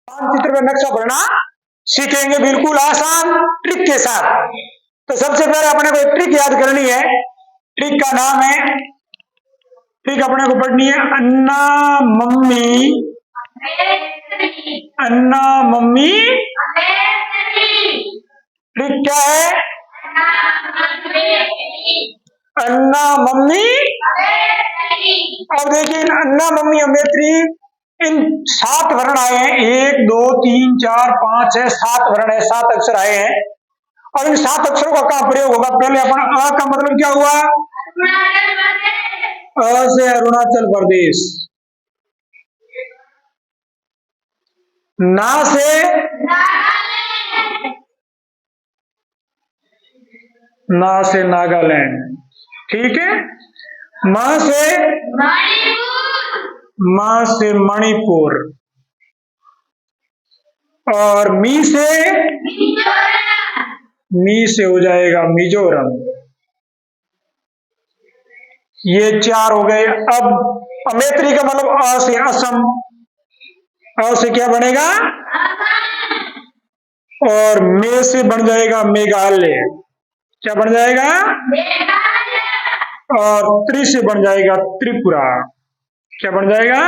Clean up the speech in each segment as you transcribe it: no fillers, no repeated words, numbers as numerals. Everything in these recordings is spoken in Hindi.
मानचित्र में नक्शा भरना सीखेंगे, बिल्कुल आसान ट्रिक के साथ। तो सबसे पहले अपने को एक ट्रिक याद करनी है। ट्रिक का नाम है, ट्रिक अपने को पढ़नी है अन्ना मम्मी, अन्ना मम्मी। ट्रिक क्या है? अन्ना मम्मी। अब देखिए अन्ना मम्मी अमेत्री, इन 7 वर्ण आए हैं, 1 2 3 4 5 6 7 वर्ण है, 7 अक्षर आए हैं। और इन 7 अक्षरों का क्या प्रयोग होगा? पहले अपन अ का मतलब क्या हुआ? अ से अरुणाचल प्रदेश, ना से नागालैंड, ठीक है। मां से मणिपुर, और मी से हो जाएगा मिजोरम। ये 4 हो गए। अब अमेत्री का मतलब अ से असम, अ से क्या बनेगा? और मे से बन जाएगा मेघालय, क्या बन जाएगा? और त्रि से बन जाएगा त्रिपुरा, क्या बन जाएगा?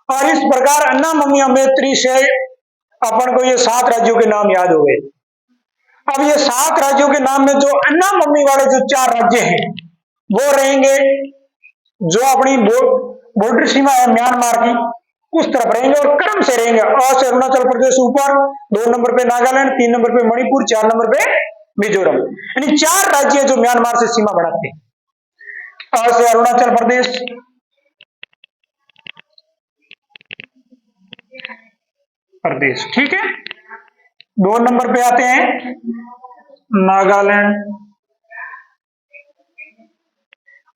और इस प्रकार अन्ना मम्मी अमेत्री से अपन को ये 7 राज्यों के नाम याद हो गए। अब ये 7 राज्यों के नाम में जो अन्ना मम्मी वाले जो 4 राज्य हैं वो रहेंगे, जो अपनी बॉर्डर सीमा है म्यांमार की उस तरफ रहेंगे, और क्रम से रहेंगे। अ से अरुणाचल प्रदेश ऊपर, 2 नंबर पे नागालैंड, 3 नंबर पे मणिपुर, 4 नंबर पे मिजोरम। यानी 4 राज्य जो म्यांमार से सीमा बढ़ाते हैं। अ से अरुणाचल प्रदेश, ठीक है। 2 नंबर पे आते हैं नागालैंड,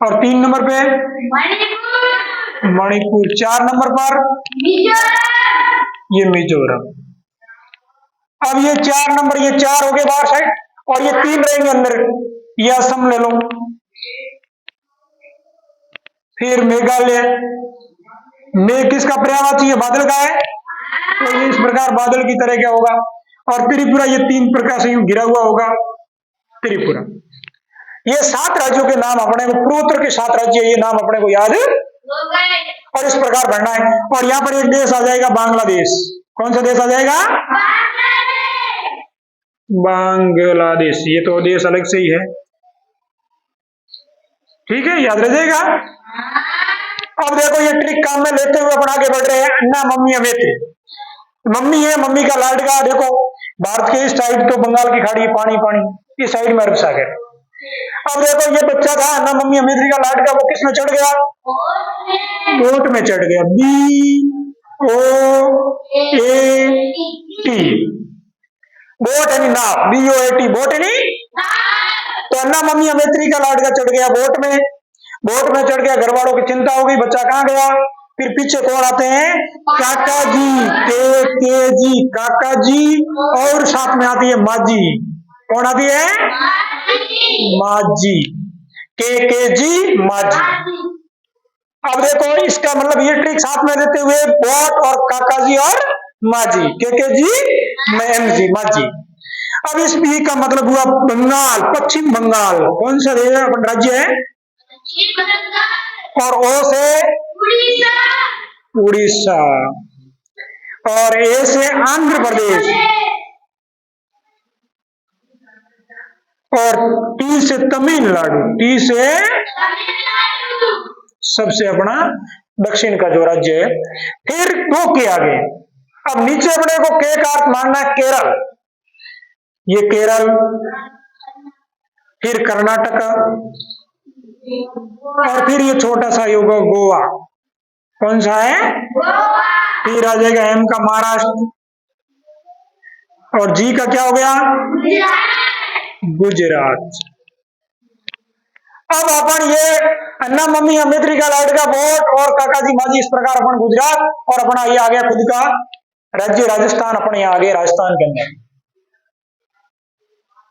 और 3 नंबर पे मणिपुर, 4 नंबर पर ये मिजोरम। अब ये 4 नंबर, ये 4 हो गए बाहर साइड, और ये 3 रहेंगे अंदर। ये असम ले लो, फिर मेघालय, मेघ किसका पर्यायवाची है? बादल का है, तो ये इस प्रकार बादल की तरह क्या होगा? और त्रिपुरा, ये 3 प्रकार से यूं घिरा हुआ होगा त्रिपुरा। ये 7 राज्यों के नाम अपने को, पूर्वोत्तर के 7 राज्य, ये नाम अपने को याद और इस प्रकार भरना है। और यहाँ पर एक देश आ जाएगा बांग्लादेश। कौन सा देश आ जाएगा? बांग्लादेश। ये तो देश अलग से ही है, ठीक है, याद रह जाएगा। अब देखो ये ट्रिक काम में लेते हुए अपन आगे बढ़ रहे हैं। अन्ना मम्मी अमेत्री, मम्मी है, मम्मी का लाडका। देखो भारत के इस साइड तो बंगाल की खाड़ी, पानी पानी, इस साइड में अरब सागर। अब देखो ये बच्चा था अन्ना मम्मी अमेत्री का लाडका, वो किस में चढ़ गया? बोट में चढ़ गया। BOAT, बोट यानी नाव, BOAT, बोट यानी। तो अन्ना मम्मी अमेत्री का लाडका चढ़ गया बोट में, बोट में चढ़ गया, घर वालों की चिंता हो गई, बच्चा कहाँ गया? फिर पीछे कौन आते हैं? काका जी, के जी, काका जी, और साथ में आती है माजी। कौन आती है? माजी, के जी, माजी। अब देखो इसका मतलब ये ट्रिक साथ में लेते हुए, बोट और काका जी और माजी, के जी, एम जी, माजी। अब इस बी का मतलब हुआ बंगाल, पश्चिम बंगाल। कौन सा अपन राज्य है? और ओ से उड़ीसा, और ए से आंध्र प्रदेश, और टी से तमिलनाडु, टी से सबसे अपना दक्षिण का जो राज्य है। फिर दो के आगे, अब नीचे अपने को के का अर्थ मानना है केरल, ये केरल, फिर कर्नाटक, और फिर ये छोटा सा होगा गोवा। कौन सा है? फिर आ जाएगा एम का महाराष्ट्र, और जी का क्या हो गया? गुजरात। अब अपन ये अन्ना मम्मी अमेत्री का लाडका बोट और काका जी माजी, इस प्रकार अपन गुजरात, और अपना ये आ गया खुद का राज्य राजस्थान। अपन यहाँ आ गए राजस्थान के अंदर,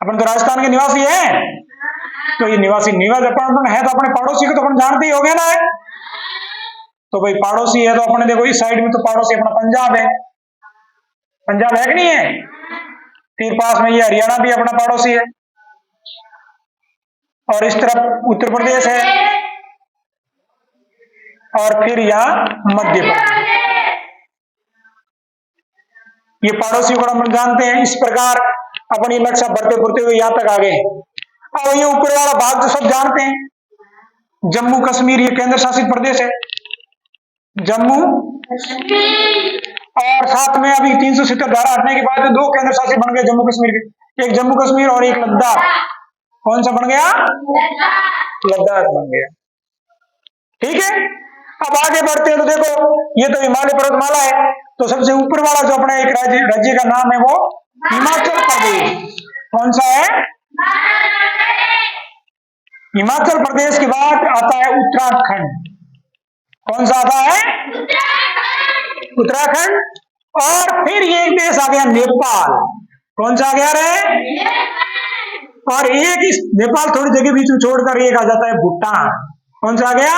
अपन तो राजस्थान के निवासी हैं। तो ये निवासी अपन है तो अपने पड़ोसी को तो अपन जानते ही हो गए ना है। तो भाई पड़ोसी है तो अपने देखो इस साइड में तो पड़ोसी अपना पंजाब है, पंजाब है कि नहीं है। फिर पास में ये हरियाणा भी अपना पड़ोसी है, और इस तरफ उत्तर प्रदेश है, और फिर यहाँ मध्य प्रदेश। ये पड़ोसियों को हम जानते हैं। इस प्रकार अपन ये नक्शा बढ़ते बढ़ते हुए यहाँ तक आ गए। अब ये ऊपर वाला भाग तो सब जानते हैं, जम्मू कश्मीर ये केंद्र शासित प्रदेश है, जम्मू, और साथ में अभी 370 धारा हटने के बाद दो केंद्र शासित बन गए जम्मू कश्मीर के, एक जम्मू कश्मीर और एक लद्दाख। कौन सा बन गया? लद्दाख बन गया। ठीक है, अब आगे बढ़ते हैं तो देखो ये तो हिमालय पर्वतमाला है, तो सबसे ऊपर वाला जो अपना एक राज्य का नाम है वो हिमाचल प्रदेश। कौन सा है? हिमाचल प्रदेश के बाद आता है उत्तराखंड। कौन सा आता है? उत्तराखंड। और फिर ये एक देश आ गया नेपाल। कौन सा आ गया रे? और एक इस नेपाल थोड़ी जगह बीच में छोड़कर एक आ जाता है भूटान। कौन सा आ गया?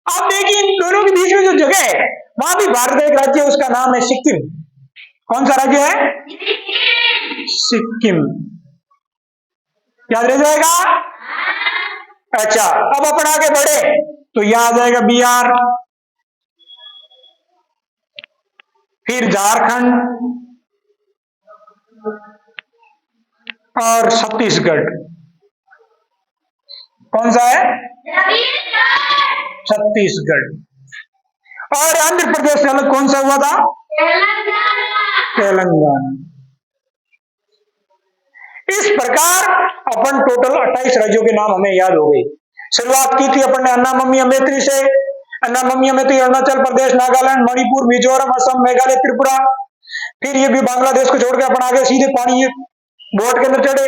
अब देखिए इन दोनों के बीच में जो जगह है वहां भी भारत का एक राज्य है, उसका नाम है सिक्किम। कौन सा राज्य है? सिक्किम। याद रह जाएगा? अच्छा, अब अपन आगे बढ़े तो यहां आ जाएगा बिहार, फिर झारखंड और छत्तीसगढ़। कौन सा है? छत्तीसगढ़। और आंध्र प्रदेश से अलग कौन सा हुआ था? तेलंगाना। इस प्रकार अपन टोटल 28 राज्यों के नाम हमें याद हो गए। शुरुआत की थी अपन ने अन्ना मम्मी मैत्री से। अन्ना मम्मी मैत्री अरुणाचल प्रदेश, नागालैंड, मणिपुर, मिजोरम, असम, मेघालय, त्रिपुरा। फिर ये भी बांग्लादेश को छोड़ के अपन आगे सीधे पानी बोर्ड के अंदर चढ़े।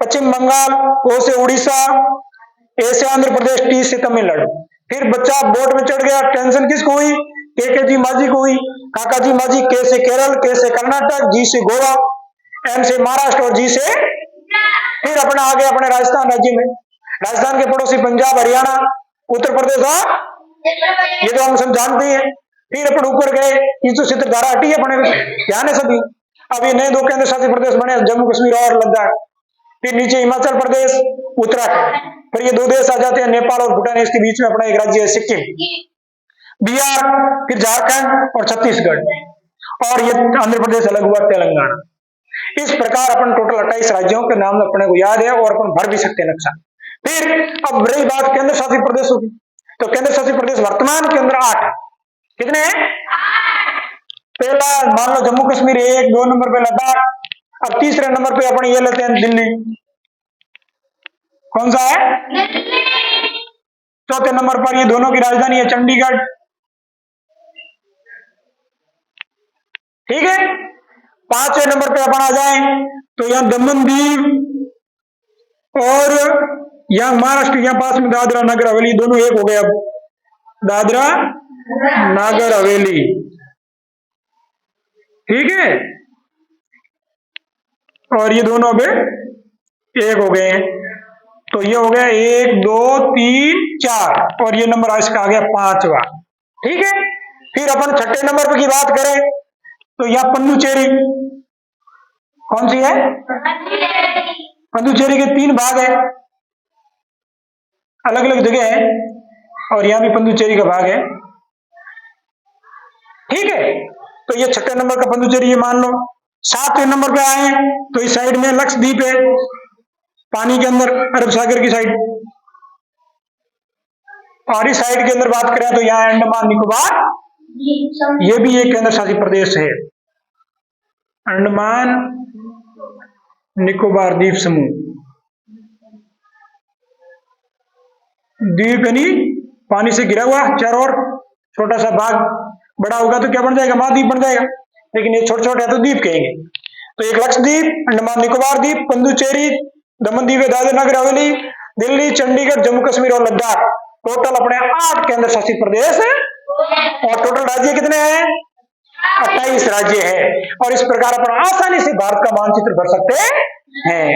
पश्चिम बंगाल, ओ से उड़ीसा, ए से आंध्र प्रदेश, टी से तमिलनाडु। फिर बच्चा बोर्ड में चढ़ गया, टेंशन किसको हुई? के जी माजी को हुई। काका जी माजी, के से केरल, के से कर्नाटक, जी से गोवा, एम से महाराष्ट्र और जी से फिर अपना आ गया अपने राजस्थान राज्य में। राजस्थान के पड़ोसी पंजाब, हरियाणा, उत्तर प्रदेश, ये तो हम सब जानते हैं। फिर अपन ऊपर गए, 370 धारा हटी है अपने ध्यान है सभी। अब ये नए दो केंद्र शासित प्रदेश बने, जम्मू कश्मीर और लद्दाख। फिर नीचे हिमाचल प्रदेश, उत्तराखंड। फिर ये दो देश आ जाते हैं नेपाल और भूटान, इसके बीच में अपना एक राज्य है सिक्किम, बिहार, फिर झारखंड और छत्तीसगढ़, और ये आंध्र प्रदेश अलग हुआ तेलंगाना। इस प्रकार अपन टोटल 28 राज्यों के नाम अपने को याद है और अपन भर भी सकते हैं नक्शा। फिर अब रही बात केंद्र शासित प्रदेशों की, तो केंद्र शासित प्रदेश वर्तमान के अंदर 8 है। कितने हैं? पहला मान लो जम्मू कश्मीर 1, 2 नंबर पे लद्दाख, अब तीसरे नंबर पे अपन ये लेते हैं दिल्ली। कौन सा है? चौथे नंबर पर ये दोनों की राजधानी है चंडीगढ़। ठीक है, 5वें नंबर पे अपन आ जाएं तो यहां दमन दीव और यहां महाराष्ट्र, यहां पास में दादरा नगर हवेली, दोनों एक हो गए। अब दादरा नगर हवेली, ठीक है, और ये दोनों अब एक हो गए। तो ये हो गया 1, 2, 3, 4 और ये नंबर इसका आ गया 5वां। ठीक है, फिर अपन छठे नंबर पर की बात करें तो यहां पुडुचेरी। कौन सी है? पुडुचेरी के 3 भाग है, अलग अलग जगह है, और यहां भी पुडुचेरी का भाग है। ठीक है, तो ये छठे नंबर का पुडुचेरी ये मान लो। 7वें नंबर पे आए तो इस साइड में लक्षद्वीप है, पानी के अंदर अरब सागर की साइड, और इस साइड के अंदर बात करें तो यहाँ अंडमान निकोबार, ये भी एक केंद्र शासित प्रदेश है, अंडमान निकोबार द्वीप समूह। द्वीप यानी पानी से घिरा हुआ चारों ओर, छोटा सा भाग, बड़ा होगा तो क्या बन जाएगा? महाद्वीप बन जाएगा, लेकिन ये छोटे छोटे है तो द्वीप कहेंगे। तो एक लक्षद्वीप, अंडमान निकोबार द्वीप, पुडुचेरी, दमन दीव, दादरा नगर हवेली, दिल्ली, चंडीगढ़, जम्मू कश्मीर और लद्दाख, टोटल अपने 8 केंद्र शासित प्रदेश है। और टोटल राज्य कितने हैं? 28 राज्य है। और इस प्रकार अपन आसानी से भारत का मानचित्र भर सकते हैं।